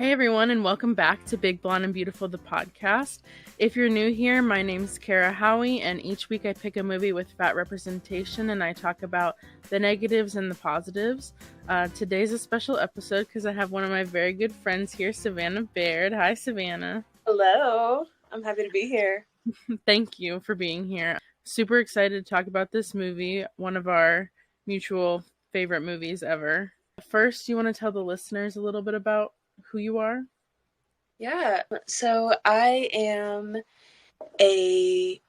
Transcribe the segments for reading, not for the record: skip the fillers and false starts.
Hey everyone, and welcome back to Big Blonde and Beautiful, the podcast. If you're new here, my name's Kara Howie, and each week I pick a movie with fat representation and I talk about the negatives and the positives. Today's a special episode because I have one of my very good friends here, Savannah Baird. Hi, Savannah. Hello. I'm happy to be here. Thank you for being here. Super excited to talk about this movie, one of our mutual favorite movies ever. First, you want to tell the listeners a little bit about who you are? Yeah. So I am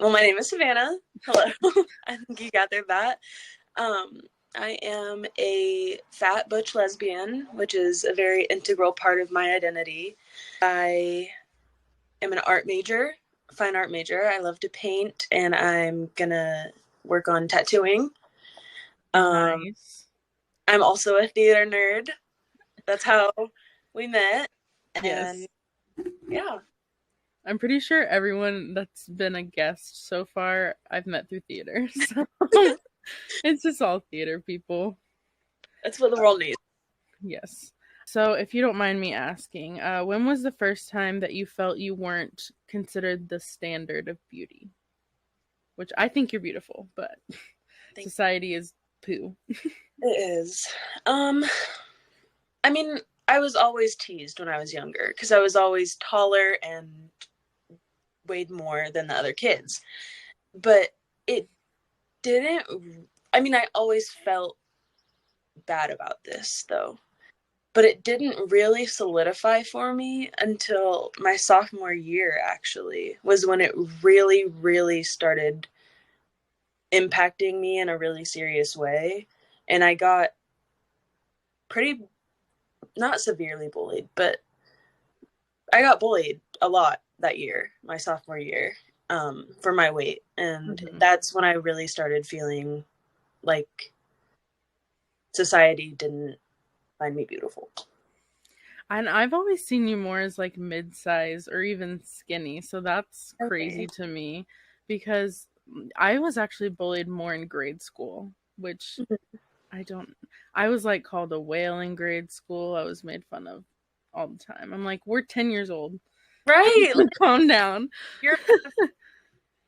my name is Savannah. Hello. I think you gathered that. I am a fat butch lesbian, which is a very integral part of my identity. I am an art major, fine art major. I love to paint, and I'm gonna work on tattooing. Nice. I'm also a theater nerd. That's how we met. Yes. And yeah. I'm pretty sure everyone that's been a guest so far I've met through theater. So it's just all theater people. That's what the world needs. Yes. So if you don't mind me asking, when was the first time that you felt you weren't considered the standard of beauty? Which I think you're beautiful, but society is poo. It is. I mean, I was always teased when I was younger because I was always taller and weighed more than the other kids. But it didn't, I always felt bad about this though. But it didn't really solidify for me until my sophomore year, actually, was when it really, really started impacting me in a really serious way. And I got pretty, not severely bullied, but I got bullied a lot that year, my sophomore year, for my weight. And that's when I really started feeling like society didn't find me beautiful. And I've always seen you more as like mid-size or even skinny. So that's crazy to me because I was actually bullied more in grade school, which I was like called a whale in grade school. I was made fun of all the time. I'm like, we're 10 years old. Right. Calm down.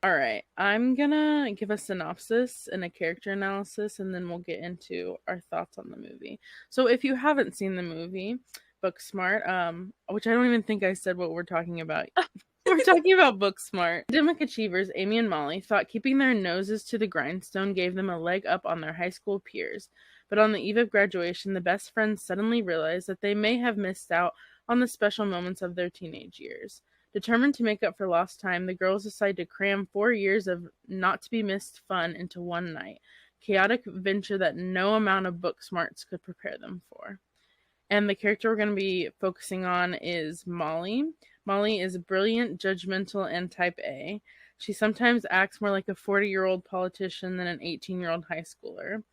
All right. I'm gonna give a synopsis and a character analysis, and then we'll get into our thoughts on the movie. So if you haven't seen the movie, Booksmart, which I don't even think I said what we're talking about. We're talking about Booksmart. Academic achievers Amy and Molly thought keeping their noses to the grindstone gave them a leg up on their high school peers. But on the eve of graduation, the best friends suddenly realized that they may have missed out on the special moments of their teenage years. Determined to make up for lost time, the girls decide to cram 4 years of not-to-be-missed fun into one night, chaotic venture that no amount of book smarts could prepare them for. And the character we're going to be focusing on is Molly. Molly is brilliant, judgmental, and type A. She sometimes acts more like a 40-year-old politician than an 18-year-old high schooler.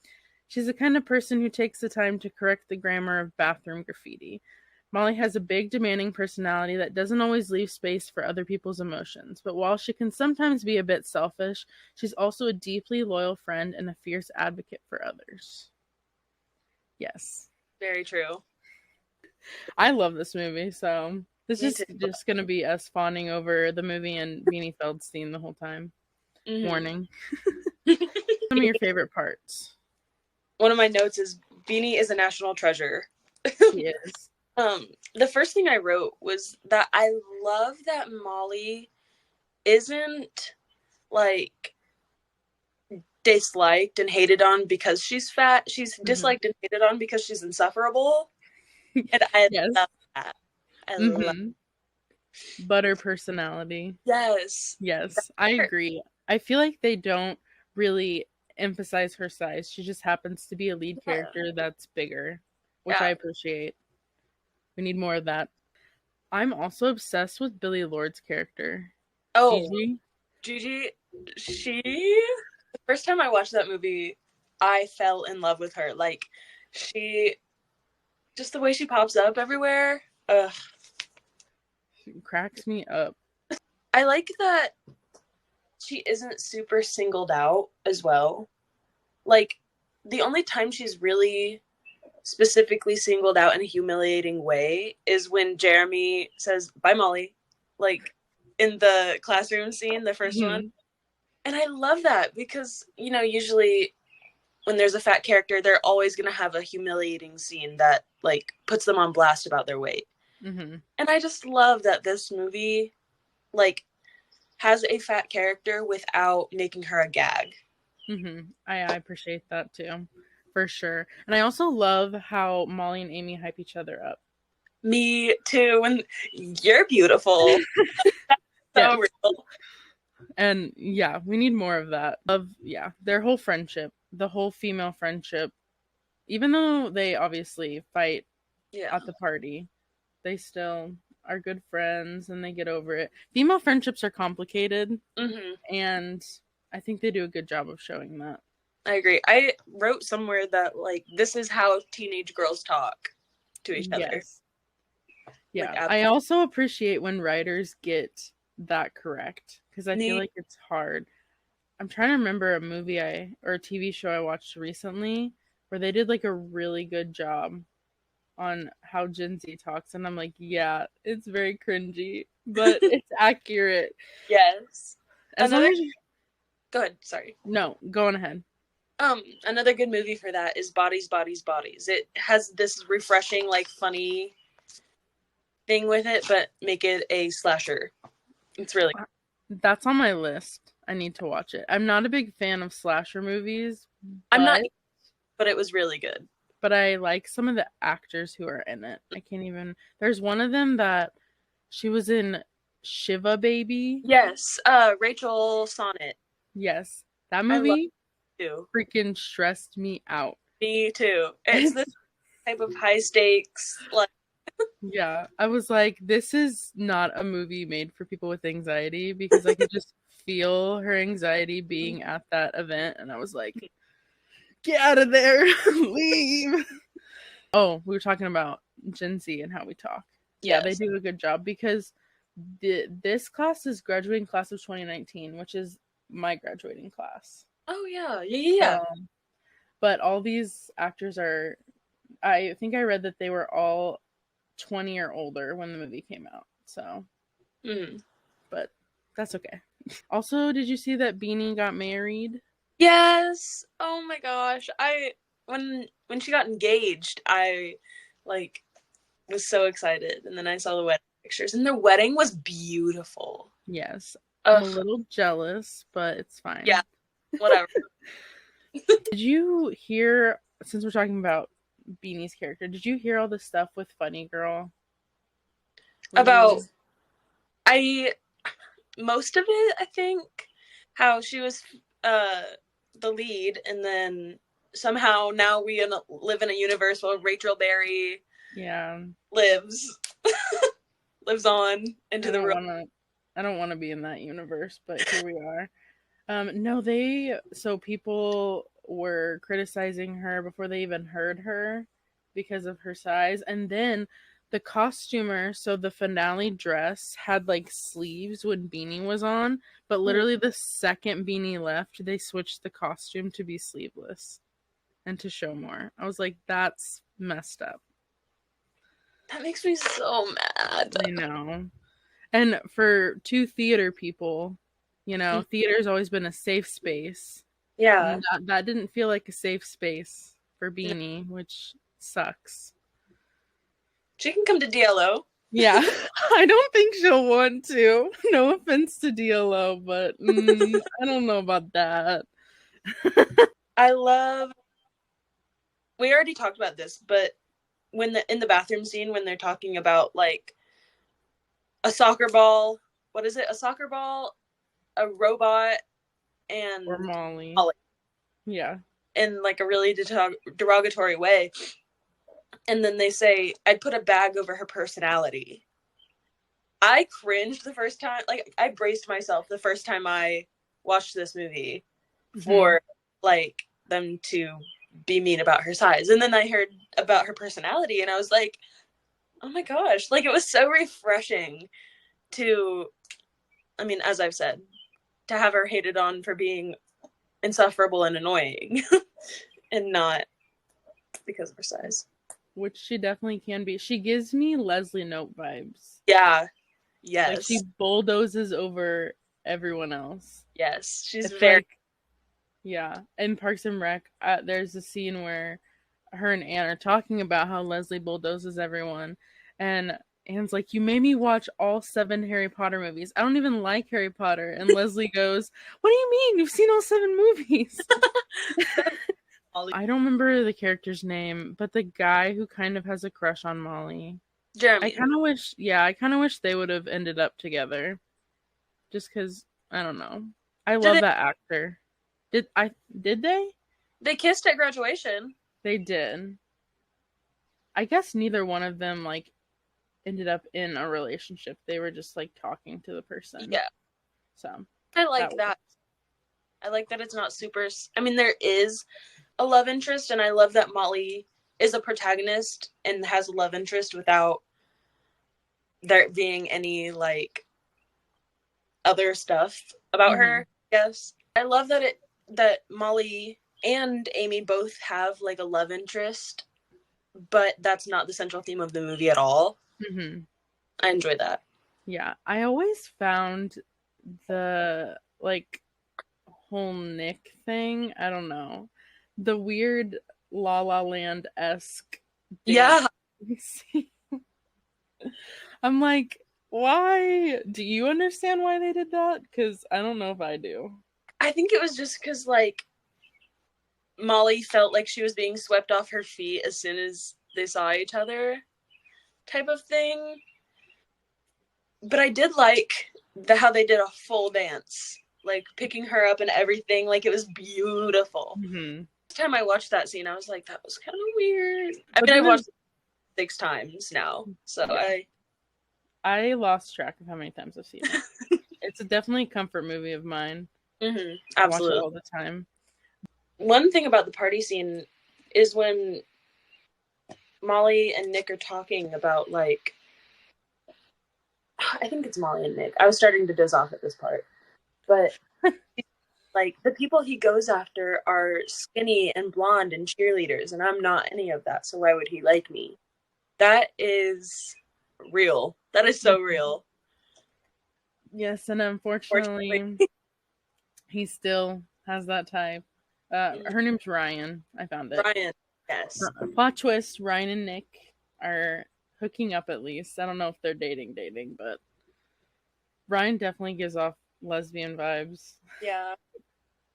She's the kind of person who takes the time to correct the grammar of bathroom graffiti. Molly has a big, demanding personality that doesn't always leave space for other people's emotions, but while she can sometimes be a bit selfish, she's also a deeply loyal friend and a fierce advocate for others. Yes. Very true. I love this movie, so this is just going to be us fawning over the movie and Beanie Feldstein the whole time. Mm-hmm. Warning. Some of your favorite parts. One of my notes is Beanie is a national treasure. She is. The first thing I wrote was that I love that Molly isn't like disliked and hated on because she's fat. She's disliked and hated on because she's insufferable. And I love that. I love butter personality. Yes. I agree. I feel like they don't really emphasize her size. She just happens to be a lead character that's bigger, which I appreciate. We need more of that. I'm also obsessed with Billie Lourd's character. Oh, Gigi, the first time I watched that movie, I fell in love with her. Like, just the way she pops up everywhere. She cracks me up. I like that she isn't super singled out as well. Like, the only time she's really specifically singled out in a humiliating way is when Jeremy says, "Bye, Molly," like in the classroom scene, the first one. Mm-hmm. And I love that because, you know, usually when there's a fat character, they're always going to have a humiliating scene that, like, puts them on blast about their weight. Mm-hmm. And I just love that this movie, like, has a fat character without making her a gag. Mm-hmm. I appreciate that too, for sure. And I also love how Molly and Amy hype each other up. Me too. And you're beautiful. Yes. So real. And yeah, we need more of that. Of yeah, their whole friendship, the whole female friendship, even though they obviously fight Yeah. at the party, they still are good friends and they get over it. Female friendships are complicated, Mm-hmm. and I think they do a good job of showing that. I agree. I wrote somewhere that, like, this is how teenage girls talk to each other. Yes. Yeah. Like, I also appreciate when writers get that correct because I feel like it's hard. I'm trying to remember a movie or a TV show I watched recently where they did like a really good job on how Gen Z talks, and I'm like, yeah, it's very cringy, but it's accurate. yes. As long as you... Go ahead. Sorry. No, go on ahead. Another good movie for that is Bodies, Bodies, Bodies. It has this refreshing, like, funny thing with it, but make it a slasher. It's really That's on my list. I need to watch it. I'm not a big fan of slasher movies. I'm not, but it was really good. But I like some of the actors who are in it. I can't even... There's one of them that she was in Shiva Baby. Yes, Rachel Sonnet. Yes, that movie too. Freaking stressed me out. Me too. It's this type of high stakes, like... Yeah, I was like, this is not a movie made for people with anxiety because I could just feel her anxiety being at that event, and I was like, get out of there, leave. Oh, we were talking about Gen Z and how we talk. Yeah, they do a good job because this class is graduating class of 2019, which is my graduating class. Oh, yeah. But all these actors are, I think I read that they were all 20 or older when the movie came out. So, but that's okay. Also, did you see that Beanie got married? Yes. Oh my gosh. When she got engaged, I, like, was so excited, and then I saw the wedding pictures, and their wedding was beautiful. Yes. I'm a little jealous, but it's fine. Yeah. Whatever. Did you hear, since we're talking about Beanie's character, did you hear all the stuff with Funny Girl? About most of it, I think, how she was the lead, and then somehow now we live in a universe where Rachel Berry lives on into the real... I don't want to be in that universe, but here we are. No, so people were criticizing her before they even heard her because of her size, and then the costumer, so the finale dress had like sleeves when Beanie was on, but literally the second Beanie left, they switched the costume to be sleeveless and to show more. I was like, that's messed up. That makes me so mad. I know. And for two theater people, you know, theater's always been a safe space. Yeah. And that didn't feel like a safe space for Beanie, which sucks. She can come to DLO. Yeah, I don't think she'll want to. No offense to DLO, but I don't know about that. We already talked about this, but in the bathroom scene, when they're talking about, like, a soccer ball, what is it? A soccer ball, a robot, and... Or Molly. Yeah. In, like, a really derogatory way. And then they say, I'd put a bag over her personality. I cringed the first time. Like, I braced myself the first time I watched this movie for, like, them to be mean about her size. And then I heard about her personality, and I was like, oh my gosh. Like, it was so refreshing to, I mean, as I've said, to have her hated on for being insufferable and annoying and not because of her size. Which she definitely can be. She gives me Leslie Knope vibes. Yeah. Like, she Yes. bulldozes over everyone else. Yes. She's It's very. like, yeah. In Parks and Rec, there's a scene where her and Anne are talking about how Leslie bulldozes everyone. And Anne's like, you made me watch all 7 Harry Potter movies. I don't even like Harry Potter. And Leslie goes, what do you mean? You've seen all 7 movies. I don't remember the character's name, but the guy who kind of has a crush on Molly. Jeremy. I kind of wish they would have ended up together. Just because, I don't know. I love that actor. Did they? They kissed at graduation. They did. I guess neither one of them, like, ended up in a relationship. They were just, like, talking to the person. Yeah. So. I like that. I like that it's not super... I mean, there is a love interest, and I love that Molly is a protagonist and has a love interest without there being any, like, other stuff about her. Yes. I love that Molly and Amy both have, like, a love interest, but that's not the central theme of the movie at all. Mm-hmm. I enjoy that. Yeah. I always found the, like, whole Nick thing, I don't know, the weird La La Land-esque Yeah. I'm like, why? Do you understand why they did that? Because I don't know if I do. I think it was just because, like, Molly felt like she was being swept off her feet as soon as they saw each other, type of thing. But I did like how they did a full dance, like picking her up and everything. Like, it was beautiful. Mm-hmm. Last time I watched that scene, I was like, that was kind of weird. I mean, I watched it 6 times now, so yeah. I lost track of how many times I've seen it. It's definitely a comfort movie of mine. Mm-hmm. Absolutely. I watch it all the time. One thing about the party scene is when Molly and Nick are talking about, like, I think it's Molly and Nick. I was starting to doze off at this part. But, like, the people he goes after are skinny and blonde and cheerleaders, and I'm not any of that, so why would he like me? That is real. That is so real. Yes, and unfortunately, he still has that type. Her name's Ryan. I found it. Ryan, yes. Plot twist, Ryan and Nick are hooking up at least. I don't know if they're dating, but Ryan definitely gives off lesbian vibes. Yeah.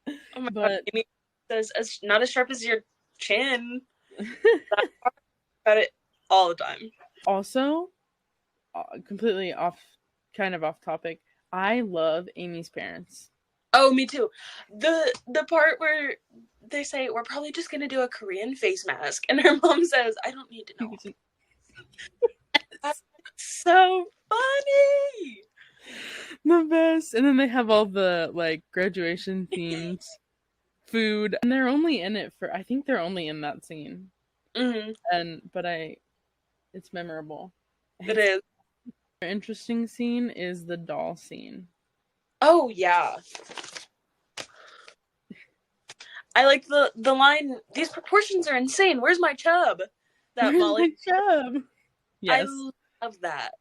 Oh my god. Amy says, not as sharp as your chin. About it all the time. Also, completely kind of off topic, I love Amy's parents. Oh, me too. The part where they say, we're probably just going to do a Korean face mask. And her mom says, I don't need to know. That's so funny. The best. And then they have all the, like, graduation themed food. And they're only in it I think they're only in that scene. Mm-hmm. But it's memorable. It is. An interesting scene is the doll scene. Oh, yeah. I like the line, these proportions are insane. Where's my chub? That Where's Molly. my chub? Yes. I love that.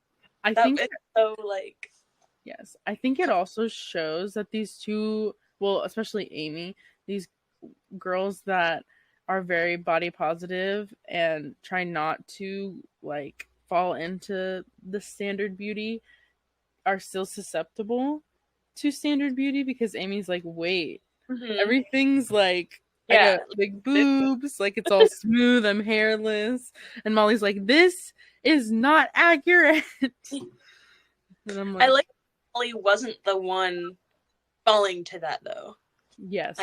I think it's so, like... Yes. I think it also shows that these two, well, especially Amy, these girls that are very body positive and try not to, like, fall into the standard beauty are still susceptible to standard beauty, because Amy's like, wait, everything's like, I got big boobs, like, it's all smooth, I'm hairless, and Molly's like, this is not accurate. And I'm like, I like Molly wasn't the one falling to that, though. Yes.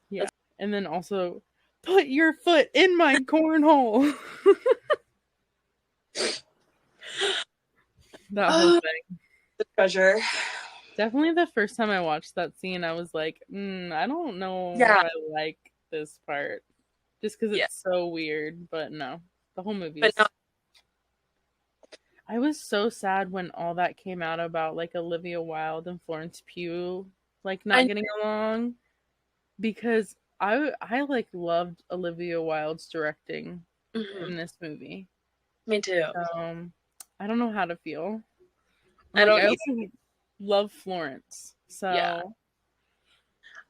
Yeah. And then also, put your foot in my cornhole. That whole thing. The treasure. Definitely the first time I watched that scene, I was like, I don't know if I like this part. Just because it's so weird. But no, the whole movie is... I was so sad when all that came out about, like, Olivia Wilde and Florence Pugh, like, not getting along. Because I like loved Olivia Wilde's directing Hmm. in this movie. Me too. I don't know how to feel. I Like don't I either. also love Florence. Yeah. So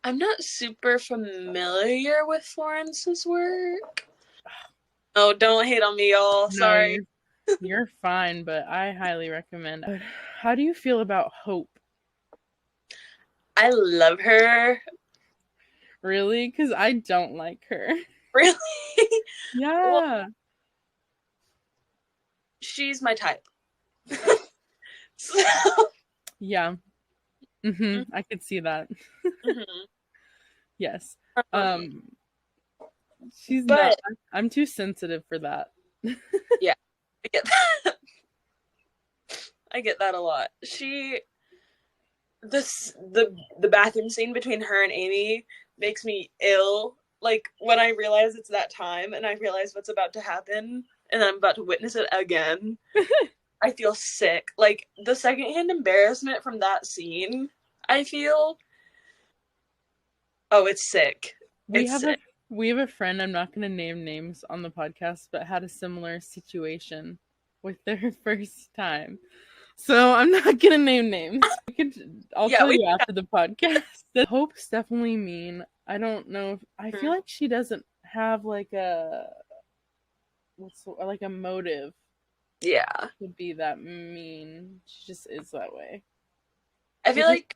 I'm not super familiar with Florence's work. Oh, don't hate on me, y'all. no, Sorry. you're fine, but I highly recommend. But how do you feel about Hope? I love her. Really? Because I don't like her. Really? Well, Yeah. she's my type. So, Yeah. I could see that. mhm. Yes. Um, Um she's not but I'm too sensitive for that. yeah, I get that. I get that a lot. The bathroom scene between her and Amy makes me ill. Like when I realize it's that time and I realize what's about to happen and I'm about to witness it again, I feel sick. Like the secondhand embarrassment from that scene, I feel. Oh, it's sick. We It's have a sick. we have a friend, I'm not going to name names on the podcast, but had a similar situation with their first time. So I'm not going to name names. I'll Yeah, tell we. you after the podcast. The Hope's definitely mean. I don't know if I feel Mhm. like she doesn't have like like a motive Yeah, to be that mean. She just is that way. I feel Which is like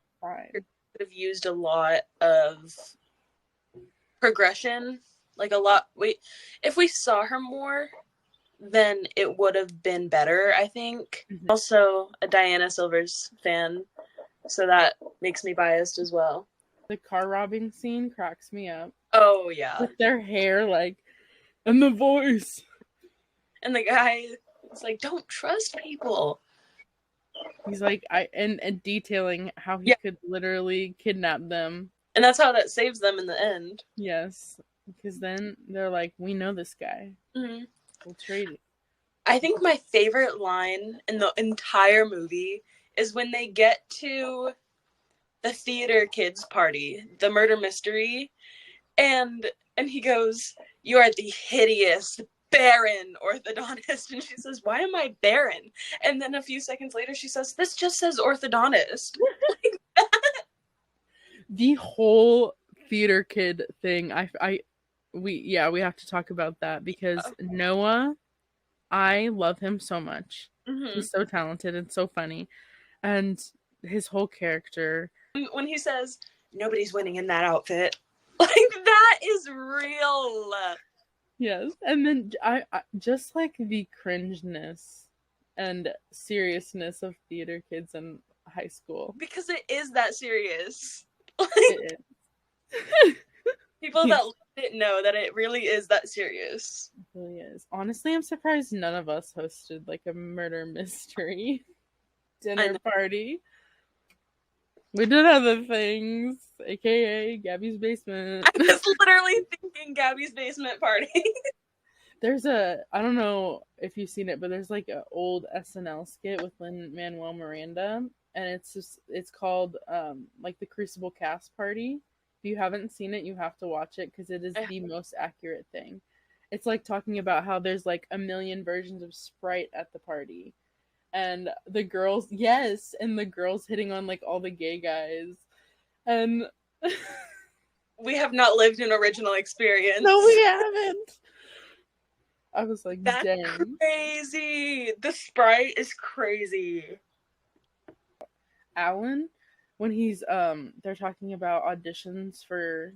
could fine. have used a lot of progression. Like a lot. If we saw her more, then it would have been better, I think. Mhm. Also, a Diana Silvers fan, so that makes me biased as well. The car robbing scene cracks me up. Oh, yeah. With their hair, like, and the voice. And the guy is like, don't trust people. He's like, and detailing how he Yeah. could literally kidnap them. And that's how that saves them in the end. Yes. Because then they're like, we know this guy. Mm-hmm. We'll trade it. I think my favorite line in the entire movie is when they get to the theater kids party, the murder mystery, and he goes, "You are the hideous, barren orthodontist," and she says, "Why am I barren?" And then a few seconds later, she says, "This just says orthodontist." The whole theater kid thing, we have to talk about that because Noah, I love him so much. Mm-hmm. He's so talented and so funny. And his whole character. When he says, "Nobody's winning in that outfit," like that is real. Yes. And then I just like the cringeness and seriousness of theater kids in high school. Because it is that serious. It is. People He's, that didn't know that it really is that serious. it really is. Honestly, I'm surprised none of us hosted like a murder mystery dinner party. We did other things, aka Gabby's basement. I was literally thinking Gabby's basement party. There's I don't know if you've seen it, but there's like an old SNL skit with Lin-Manuel Miranda, and it's called like the Crucible Cast Party. If you haven't seen it, you have to watch it because it is the most accurate thing. It's like talking about how there's like a million versions of Sprite at the party, and the girls, yes, and the girls hitting on like all the gay guys, and We have not lived an original experience. no, we haven't. I was like, that's dang. crazy. The Sprite is crazy. Alan, when he's they're talking about auditions for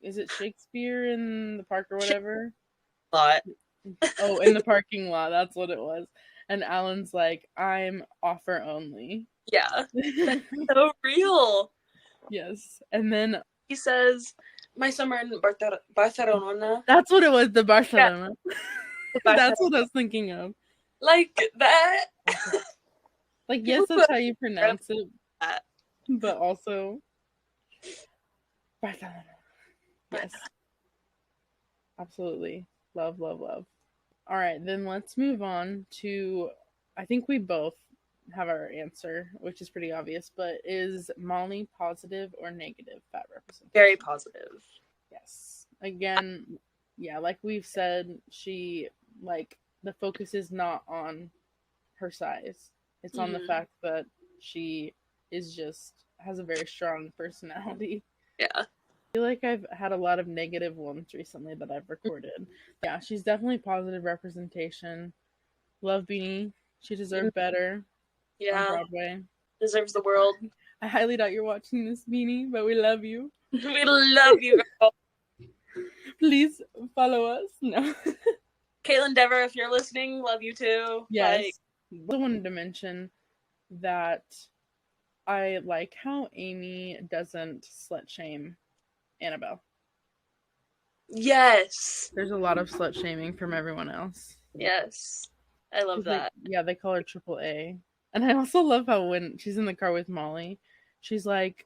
is it Shakespeare in the park or whatever? Lot. Oh, in the parking lot, that's what it was. And Alan's like, I'm offer only. Yeah. That's so real. Yes. And then he says, "My summer in Barcelona." That's what it was, the Barcelona. Yeah. That's what I was thinking of. Like that. Like, yes, that's how you pronounce it. But also Barcelona. Yes. Absolutely. Love, love, love. All right, then let's move on to I think we both have our answer, which is pretty obvious, but is Molly positive or negative fat representation? Very positive. Yes. Again, yeah, like we've said, she, like, the focus is not on her size. It's on the fact that she is just, has a very strong personality. Yeah. I feel like I've had a lot of negative ones recently that I've recorded. Yeah, she's definitely positive representation. Love Beanie. She deserved better on Broadway. Deserves the world. I highly doubt you're watching this, Beanie, but we love you. We love you, girl. Please follow us. No. Caitlin Dever, if you're listening, love you too. Yes. I wanted to mention that I like how Amy doesn't slut shame Annabelle. Yes. There's a lot of slut shaming from everyone else. Yes. I love that. They call her Triple A. And I also love how when she's in the car with Molly, she's like,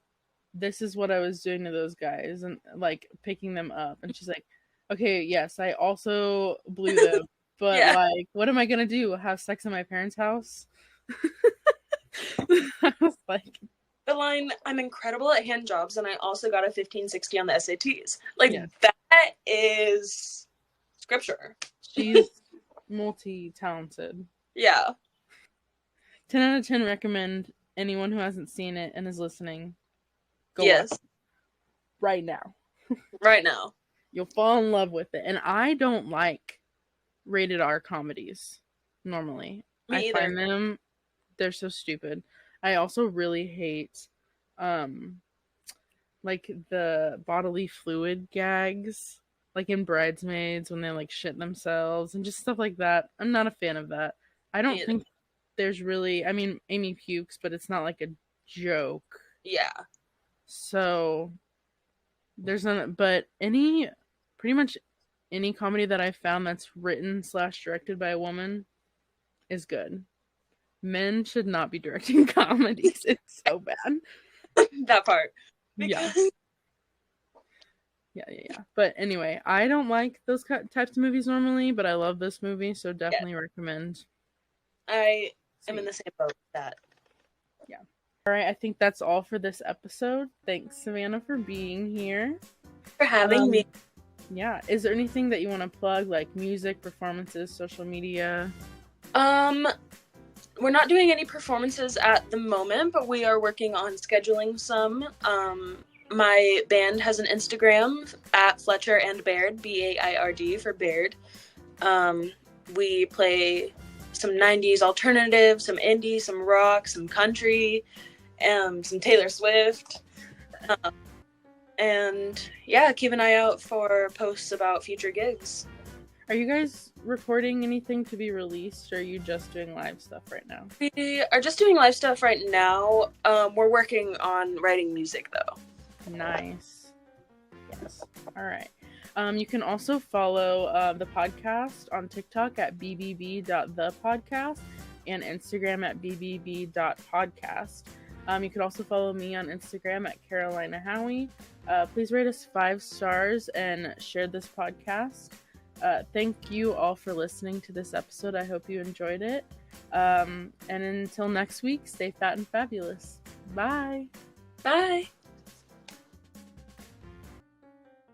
this is what I was doing to those guys, and like picking them up. And she's like, okay, yes, I also blew them, but like, what am I gonna do? Have sex in my parents' house? I was like, the line, I'm incredible at hand jobs, and I also got a 1560 on the SATs. Like, that is scripture. She's multi-talented. Yeah. 10 out of 10 recommend. Anyone who hasn't seen it and is listening, go watch it right now. Right now. You'll fall in love with it. And I don't like rated R comedies normally. Me either. Find them, they're so stupid. I also really hate like the bodily fluid gags, like in Bridesmaids when they like shit themselves and just stuff like that. I'm not a fan of that. I don't think there's really, I mean, Amy pukes, but it's not like a joke. Yeah. So there's none, but pretty much any comedy that I found that's written / directed by a woman is good. Men should not be directing comedies. It's so bad. That part. Because... Yeah. But anyway, I don't like those types of movies normally, but I love this movie, so definitely recommend. I am in the same boat with that. Yeah. All right, I think that's all for this episode. Thanks, Savannah, for being here. For having me. Yeah. Is there anything that you want to plug, like music, performances, social media? We're not doing any performances at the moment, but we are working on scheduling some. My band has an Instagram at Fletcher and Baird, Baird for Baird. We play some 90s alternative, some indie, some rock, some country, some Taylor Swift. And yeah, keep an eye out for posts about future gigs. Are you guys recording anything to be released, or are you just doing live stuff right now? We are just doing live stuff right now. We're working on writing music, though. Nice. Yes. All right. You can also follow the podcast on TikTok at bbb.thepodcast and Instagram at bbb.podcast. You can also follow me on Instagram at Carolina Howie. Please rate us 5 stars and share this podcast. Thank you all for listening to this episode. I hope you enjoyed it. And until next week, stay fat and fabulous. Bye. Bye.